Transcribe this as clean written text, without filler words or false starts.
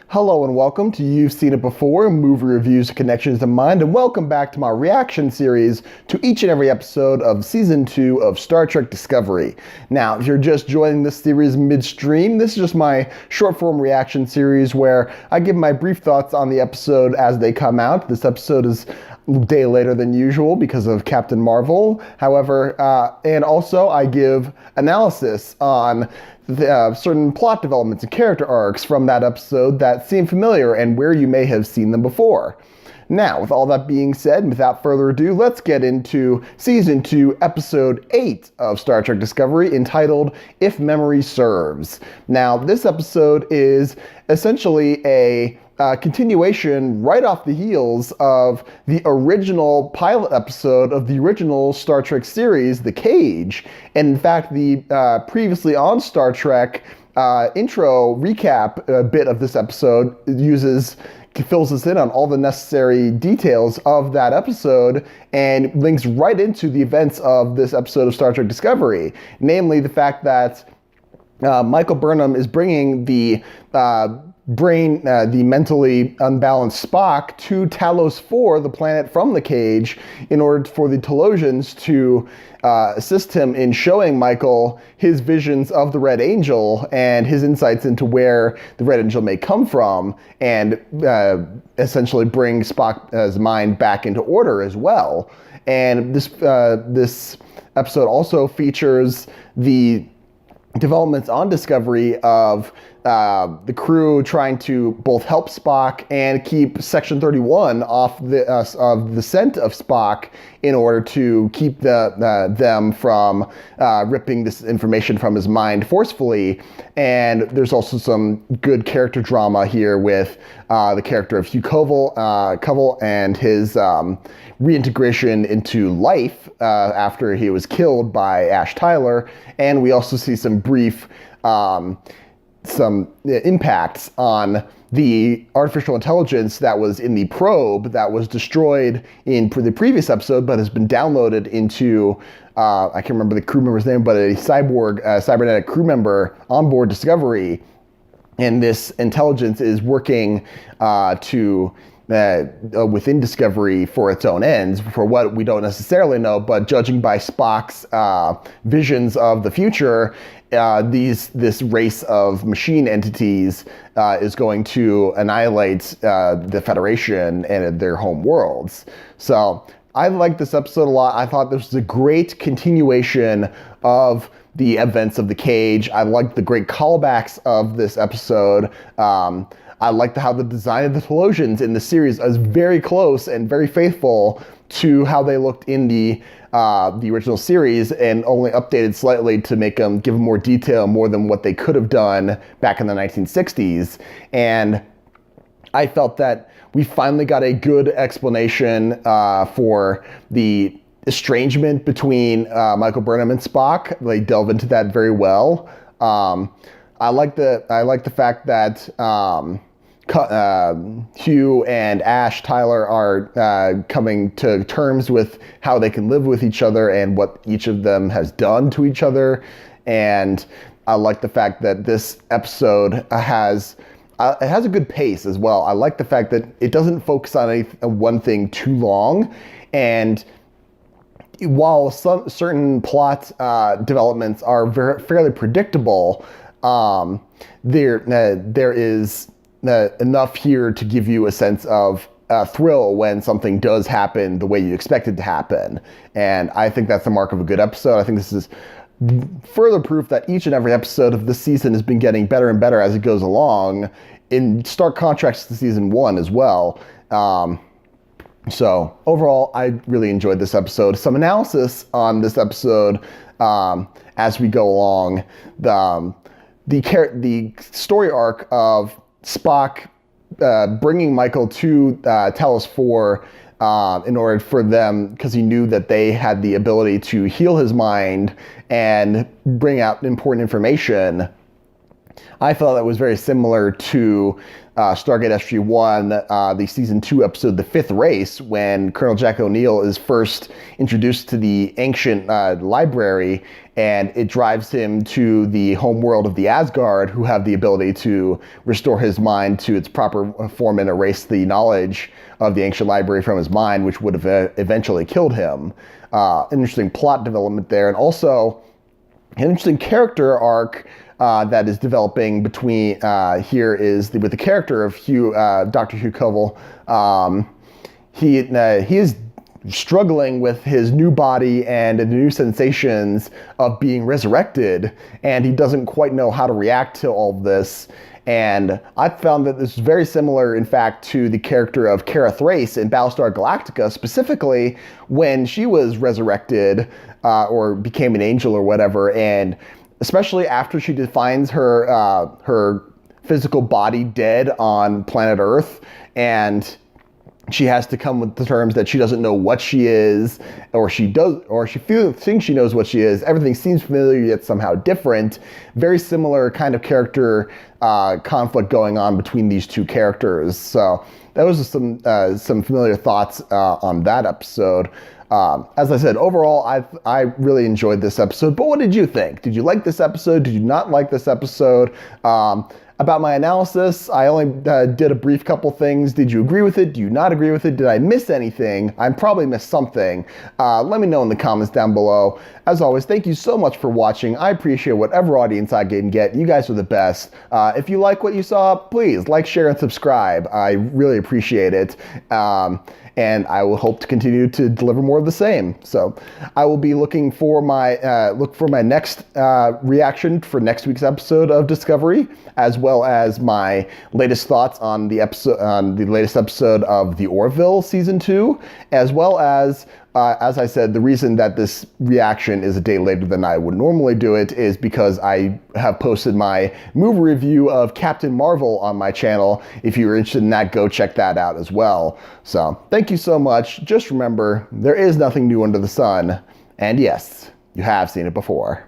Hello and welcome to You've Seen It Before, movie reviews, connections to mind, and welcome back to my reaction series to each and every episode of Season 2 of Star Trek Discovery. Now, if you're just joining this series midstream, this is just my short-form reaction series where I give my brief thoughts on the episode as they come out. This episode is a day later than usual because of Captain Marvel. However, and also I give analysis on certain plot developments and character arcs from that episode that seem familiar and where you may have seen them before. Now, with all that being said, and without further ado, let's get into Season 2, Episode 8 of Star Trek Discovery, entitled If Memory Serves. Now, this episode is essentially a continuation right off the heels of the original pilot episode of the original Star Trek series, The Cage. And in fact, the previously on Star Trek intro recap bit of this episode fills us in on all the necessary details of that episode and links right into the events of this episode of Star Trek Discovery. Namely, the fact that Michael Burnham is bringing the the mentally unbalanced Spock to Talos 4, the planet from the Cage, in order for the Talosians to assist him in showing Michael his visions of the Red Angel and his insights into where the Red Angel may come from, and essentially bring Spock's mind back into order as well. And this episode also features the developments on Discovery of the crew trying to both help Spock and keep Section 31 off of the scent of Spock in order to keep them from ripping this information from his mind forcefully. And there's also some good character drama here with the character of Hugh Covell and his reintegration into life after he was killed by Ash Tyler. And we also see some brief impacts on the artificial intelligence that was in the probe that was destroyed in the previous episode, but has been downloaded into, I can't remember the crew member's name, but a cybernetic crew member on board Discovery. And this intelligence is working within Discovery for its own ends, for what we don't necessarily know, but judging by Spock's visions of the future, this race of machine entities is going to annihilate the Federation and their home worlds. So I liked this episode a lot. I thought this was a great continuation of the events of The Cage. I liked the great callbacks of this episode. I liked how the design of the Talosians in the series is very close and very faithful to how they looked in the original series, and only updated slightly to make them give more detail, more than what they could have done back in the 1960s. And I felt that we finally got a good explanation for the estrangement between Michael Burnham and Spock. They delve into that very well. I like the fact that Hugh and Ash Tyler are coming to terms with how they can live with each other and what each of them has done to each other. And I like the fact that this episode has a good pace as well. I like the fact that it doesn't focus on one thing too long. And while certain plot developments are fairly predictable, there is enough here to give you a sense of thrill when something does happen the way you expect it to happen. And I think that's the mark of a good episode. I think this is further proof that each and every episode of this season has been getting better and better as it goes along, in stark contrast to season 1 as well. So overall, I really enjoyed this episode. Some analysis on this episode as we go along. The story arc of Spock bringing Michael to Talos 4 in order for them, because he knew that they had the ability to heal his mind and bring out important information. I felt that was very similar to Stargate SG-1, the season 2 episode, The Fifth Race, when Colonel Jack O'Neill is first introduced to the ancient library, and it drives him to the home world of the Asgard, who have the ability to restore his mind to its proper form and erase the knowledge of the ancient library from his mind, which would have eventually killed him. Interesting plot development there, and also an interesting character arc that is developing between here is with the character of Dr. Hugh Covell. He is struggling with his new body and the new sensations of being resurrected, and he doesn't quite know how to react to all of this. And I found that this is very similar, in fact, to the character of Kara Thrace in Battlestar Galactica, specifically when she was resurrected or became an angel or whatever, and especially after she defines her physical body dead on planet Earth, and she has to come with the terms that she doesn't know what she is, or she thinks she knows what she is. Everything seems familiar yet somehow different. Very similar kind of character conflict going on between these two characters. So that was just some familiar thoughts on that episode. As I said, overall, I really enjoyed this episode, but what did you think? Did you like this episode? Did you not like this episode? About my analysis, I only did a brief couple things. Did you agree with it? Do you not agree with it? Did I miss anything? I probably missed something. Let me know in the comments down below. As always, thank you so much for watching. I appreciate whatever audience I can get. You guys are the best. If you like what you saw, please like, share, and subscribe. I really appreciate it. And I will hope to continue to deliver more of the same. So I will be looking for my next reaction for next week's episode of Discovery, as well as my latest thoughts on the latest episode of The Orville Season 2, as well as I said, the reason that this reaction is a day later than I would normally do it is because I have posted my movie review of Captain Marvel on my channel. If you're interested in that, go check that out as well. So thank you so much. Just remember, there is nothing new under the sun. And yes, you have seen it before.